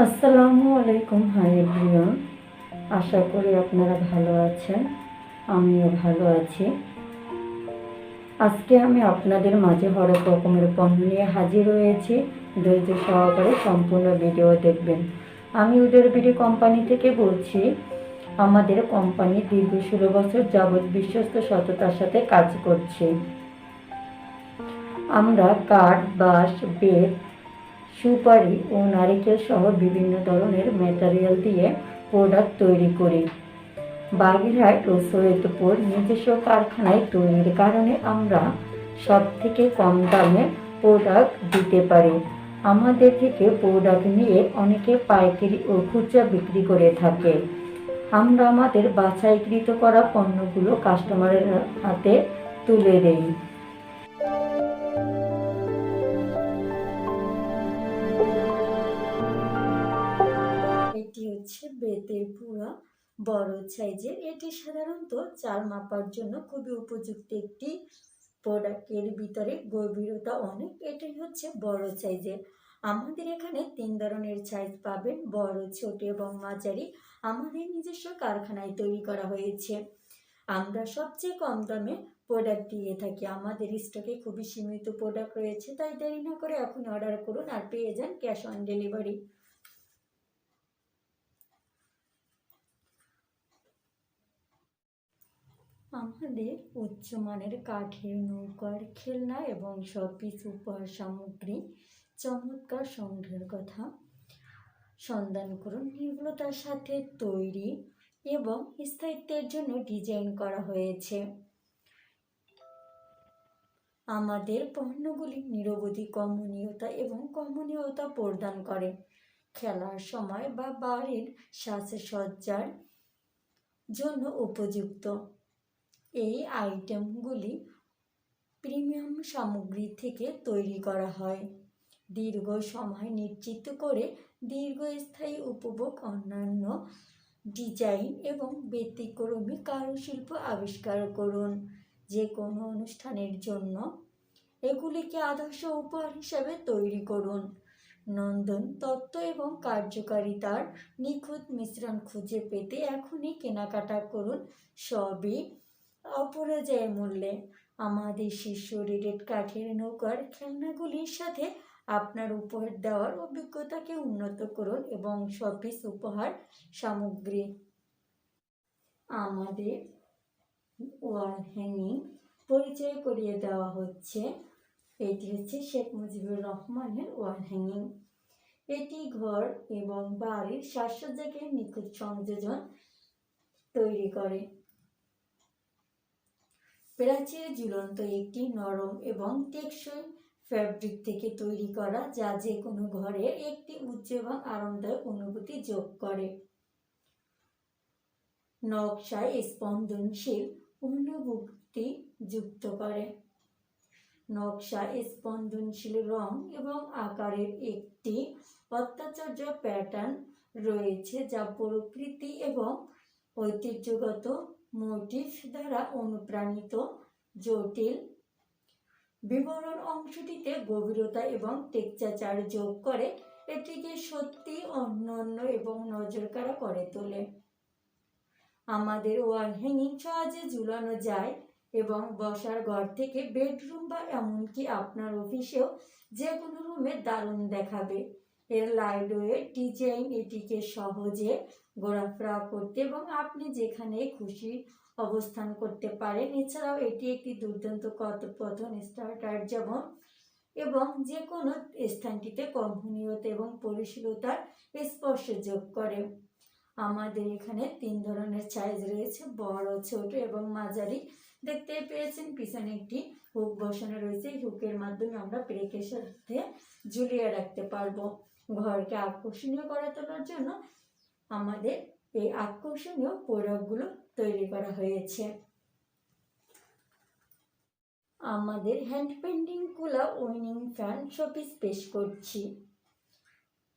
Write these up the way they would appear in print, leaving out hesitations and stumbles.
আসসালামু আলাইকুম। Hi everyone, আশা করি আপনারা ভালো আছেন। আমিও ভালো আছি। আজকে আমি আপনাদের মাঝে হরেক রকমের পণ্য নিয়ে হাজির হয়েছি। ধৈর্য সহকারে সম্পূর্ণ ভিডিও দেখবেন। আমি উদয় বিডি কোম্পানি থেকে বলছি। আমাদের কোম্পানি দীর্ঘ 16 বছর যাবৎ বিশ্বস্ত সততার সাথে কাজ করছে। আমরা কাঠ, বাঁশ, বেত, সুপারি ও নারিকেল সহ বিভিন্ন ধরনের ম্যাটেরিয়াল দিয়ে প্রোডাক্ট তৈরি করি। বাগেরহাট ও সৈয়দপুর নিজস্ব কারখানায় তৈরির কারণে আমরা সব থেকে কম দামে প্রোডাক্ট দিতে পারি। আমাদের থেকে প্রোডাক্ট নিয়ে অনেকে পাইকারি ও খুচরা বিক্রি করে থাকে। আমরা আমাদের বাছাইকৃত করা পণ্যগুলো কাস্টমারের হাতে তুলে দেই। এটি হচ্ছে বেতের পুরা বড় সাইজের। এটি সাধারণত চাল মাপার জন্য খুবই উপযুক্ত একটি প্রোডাক্ট। এর ভিতরে গভীরতা অনেক। এটাই হচ্ছে বড় সাইজের। আমাদের এখানে 3 ধরনের সাইজ পাবেন, বড়, ছোট এবং মাঝারি। আমাদের নিজস্ব কারখানায় তৈরি করা হয়েছে। আমরা সবচেয়ে কম দামে প্রোডাক্ট দিয়ে থাকি। আমাদের স্টকে খুবই সীমিত প্রোডাক্ট রয়েছে, তাই দেরি না করে এখন অর্ডার করুন আর পেয়ে যান ক্যাশ অন ডেলিভারি। আমাদের উচ্চমানের কাঠের নৌকার খেলনা এবং শোপিস উপহার সামগ্রী চমৎকার সংগ্রহের কথা সন্ধান করুন। নির্ভুলতার সাথে তৈরি এবং স্থায়িত্বের জন্য ডিজাইন করা হয়েছে। আমাদের পণ্যগুলি নিরবধি কমনীয়তা প্রদান করে। খেলার সময় বা বাড়ির সাজসজ্জার জন্য উপযুক্ত। এই আইটেমগুলি প্রিমিয়াম সামগ্রী থেকে তৈরি করা হয়। দীর্ঘ সময় নিশ্চিত করে দীর্ঘস্থায়ী উপভোগ। অন্যান্য ডিজাইন এবং ব্যতিক্রমী কারুশিল্প আবিষ্কার করুন যে কোনো অনুষ্ঠানের জন্য। এগুলিকে আদর্শ উপহার হিসাবে তৈরি করুন। নন্দন তত্ত্ব এবং কার্যকারিতার নিখুঁত মিশ্রণ খুঁজে পেতে এখনই কেনাকাটা করুন, সবই অপরিহার্য মূল্যে। আমাদের শীর্ষ রেটেড কাঠের নৌকার খেলনাগুলির সাথে আপনার উপহার দেওয়ার অভিজ্ঞতাকে উন্নত করুন এবং শোপিস উপহার সামগ্রী। আমাদের ওয়াল হ্যাঙ্গিং পরিচয় করিয়ে দেওয়া হচ্ছে। এটি হচ্ছে শেখ মুজিবুর রহমানের ওয়াল হ্যাঙ্গিং। এটি ঘর এবং বাড়ির সাজসজ্জাকে নিখুঁত সংযোজন তৈরি করে। প্রাচীর ঝুলন্ত একটি নরম এবং টেকসই ফ্যাব্রিক থেকে তৈরি করা, যা যে কোনো ঘরে একটি উজ্জ্বল এবং আরামদায়ক অনুভূতি যোগ করে। নকশায় স্পন্দনশীল অনুভূতি যুক্ত করে। নকশায় স্পন্দনশীল রং এবং আকারের একটি অত্যাচার্য প্যাটার্ন রয়েছে, যা প্রকৃতি এবং ঐতিহ্যগত মোটিফ দ্বারা অনুপ্রাণিত। জটিল বিবরণ অংশটিতে গভীরতা এবং টেক্সচার যোগ করে এটিকে সত্যি অনন্য এবং নজরকাড়া করে তোলে। আমাদের ওয়াল হ্যাঙ্গিং সহজে ঝুলানো যায় এবং বসার ঘর থেকে বেডরুম বা এমনকি আপনার অফিসেও যে কোনো রুমে দারুণ দেখাবে। এর লাইট ওয়েট ডিজাইন এটিকে সহজে ঘোরাফেরা করতে এবং আপনি যেখানে খুশি অবস্থান করতে পারেন। এছাড়াও এটি একটি দুর্দান্ত কথোপকথন স্টার্টার যেমন এবং যে কোনো স্থানটিতে কমনীয়তা এবং পরিশীলতার স্পর্শ যোগ করে। আমাদের এখানে 3 ধরনের সাইজ রয়েছে, বড়, ছোট এবং মাঝারি। দেখতে পেয়েছেন পিছনে একটি হুক বসানো রয়েছে। এই হুকের মাধ্যমে আমরা পেরেকের সাথে ঝুলিয়ে রাখতে পারবো। ঘরকে আকর্ষণীয় করে তোলার জন্য আমাদের এই আকর্ষণীয় প্রোডাক্টগুলো তৈরি করা হয়েছে। আমাদের হ্যান্ড পেন্টিং কুলা উইনিং ফ্যান শোপিস পেশ করছি।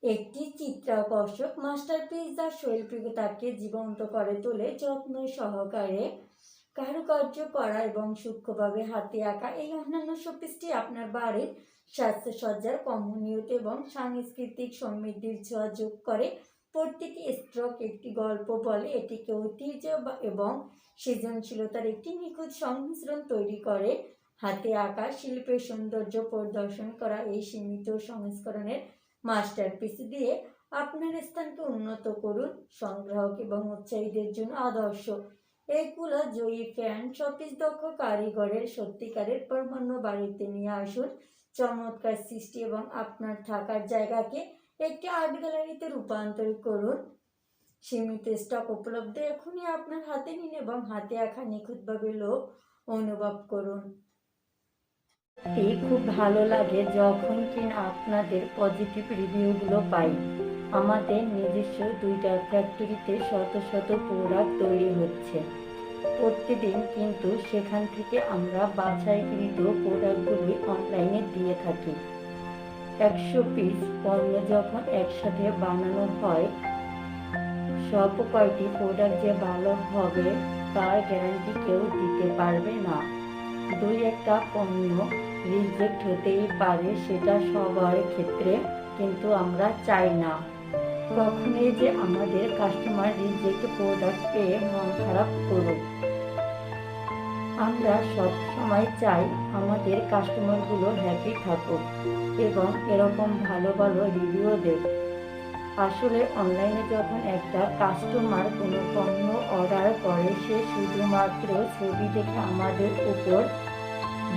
একটি চিত্রাকর্ষক মাস্টারপিস যা শৈল্পিকতাকে জীবন্ত করে তোলে। যত্ন সহকারে কারুকার্য করা এবং সূক্ষ্মভাবে হাতে আঁকা এই অন্যান্য শোপিসটি আপনার বাড়ির স্বাস্থ্যসজ্জার কমনীয়তা এবং সাংস্কৃতিক সমৃদ্ধির ছোঁয়া যোগ করে। প্রতিটি স্ট্রোক একটি গল্প বলে, এটিকে ঐতিহ্য এবং সৃজনশীলতার একটি নিখুঁত সংমিশ্রণ তৈরি করে। হাতে আঁকা শিল্পের সৌন্দর্য প্রদর্শন করা এই সীমিত সংস্করণের মাস্টারপিস দিয়ে আপনার স্থানকে উন্নত করুন। সংগ্রাহক এবং উৎসাহীদের জন্য আদর্শ এগুলো জয়ী ফ্যান শোপিস দক্ষ কারিগরের সত্যিকারের প্রামাণ্য বাড়িতে নিয়ে আসুন। চমৎকার সৃষ্টি এবং আপনার থাকার জায়গাকে একটি আর্ট গ্যালারিতে রূপান্তরিত করুন। সীমিত স্টক উপলব্ধ, এখনই আপনার হাতে নিন এবং হাতে আঁকা নিখুঁতভাবে লোভ অনুভব করুন। খুব ভালো লাগে যখন কিনা আপনাদের পজিটিভ রিভিউগুলো পাই। আমাদের নিজস্ব 2টা ফ্যাক্টরিতে শত শত প্রোডাক্ট তৈরি হচ্ছে প্রতিদিন, কিন্তু সেখান থেকে আমরা বাছাইকৃত প্রোডাক্টগুলি অনলাইনে দিয়ে থাকি। 100 পিস পণ্য যখন একসাথে বানানো হয়, সব কয়টি প্রোডাক্ট যে ভালো হবে তার গ্যারান্টি কেউ দিতে পারবে না। 2-1টা পণ্য রিজেক্ট হতেই পারে, সেটা সবার ক্ষেত্রে, কিন্তু আমরা চাই না কখনোই যে আমাদের কাস্টমার রিজেক্ট প্রোডাক্ট পেয়ে মন খারাপ করুক। আমরা সব সময় চাই আমাদের কাস্টমারগুলো হ্যাপি থাকুক এবং এরকম ভালো ভালো রিভিউ দেব। আসলে অনলাইনে যখন একটা কাস্টমার কোনো পণ্য অর্ডার করে, সে শুধুমাত্র ছবি দেখে আমাদের উপর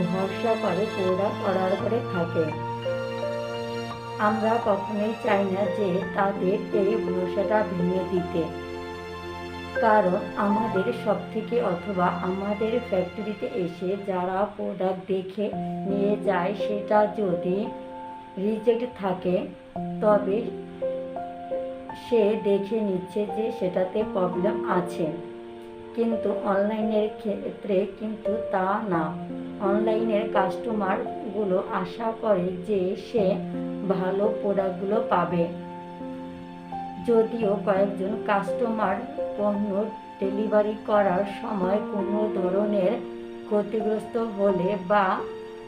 ভরসা করে প্রোডাক্ট অর্ডার করে থাকে। আমরা কখনোই চাই না যে তাদের এই ভরসাটা ভেঙে দিতে, কারণ আমাদের সব থেকে অথবা আমাদের ফ্যাক্টরিতে এসে যারা প্রোডাক্ট দেখে নিয়ে যায়, সেটা যদি রিজেক্ট থাকে তবে সে দেখে নিচ্ছে যে সেটাতে প্রবলেম আছে। কিন্তু অনলাইনের ক্ষেত্রে কিন্তু তা না। অনলাইনের কাস্টমারগুলো আশা করে যে সে ভালো প্রোডাক্টগুলো পাবে। যদিও কয়েকজন কাস্টমার পণ্য ডেলিভারি করার সময় কোনো ধরনের ক্ষতিগ্রস্ত হলে বা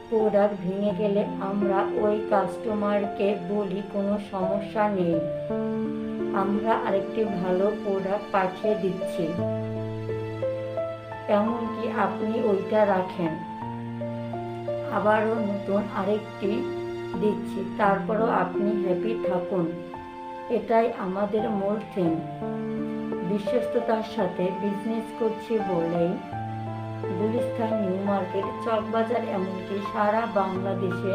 প্রোডাক্ট ভেঙে গেলে আমরা ওই কাস্টমারকে বলি কোনো সমস্যা নেই, আমরা আরেকটি ভালো প্রোডাক্ট পাঠিয়ে দিচ্ছি, এমনকি আপনি ওইটা রাখেন, আবারও নতুন আরেকটি দিচ্ছি, তারপরও আপনি হ্যাপি থাকুন। এটাই আমাদের মূল থিম। বিশ্বস্ততার সাথে বিজনেস করছি বলেই গুলিস্তান, নিউ মার্কেট, চকবাজার, এমনকি সারা বাংলাদেশে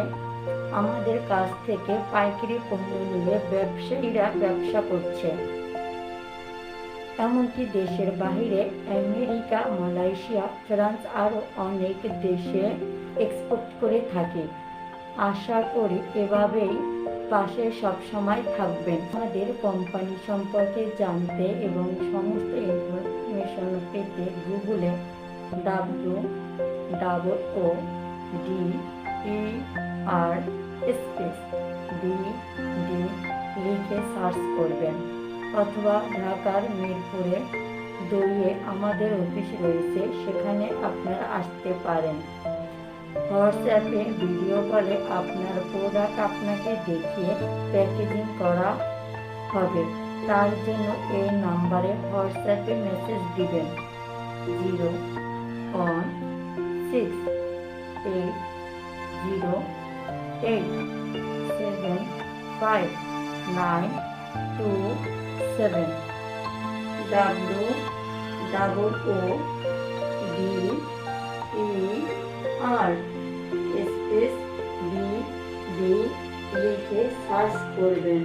আমাদের কাছ থেকে পাইকারি পণ্য নিয়ে ব্যবসায়ীরা ব্যবসা করছে। এমনকি দেশের বাইরে আমেরিকা, মালয়েশিয়া, ফ্রান্স আরও অনেক দেশে এক্সপোর্ট করে থাকে। আশা করি এভাবেই পাশে সবসময় থাকবেন। আমাদের কোম্পানি সম্পর্কে জানতে এবং সমস্ত ইনফরমেশন পেতে গুগলে WOODER লিখে সার্চ করবেন, অথবা ঢাকার মিরপুরে 2-এ আমাদের অফিস রয়েছে, সেখানে আপনারা আসতে পারেন। হোয়াটসঅ্যাপে ভিডিও কলে আপনার প্রোডাক্ট আপনাকে দেখিয়ে প্যাকেজিং করা হবে। তার জন্য এই নাম্বারে হোয়াটসঅ্যাপে মেসেজ দিবেন 01688087597 WOODER লিখে সার্চ করবেন।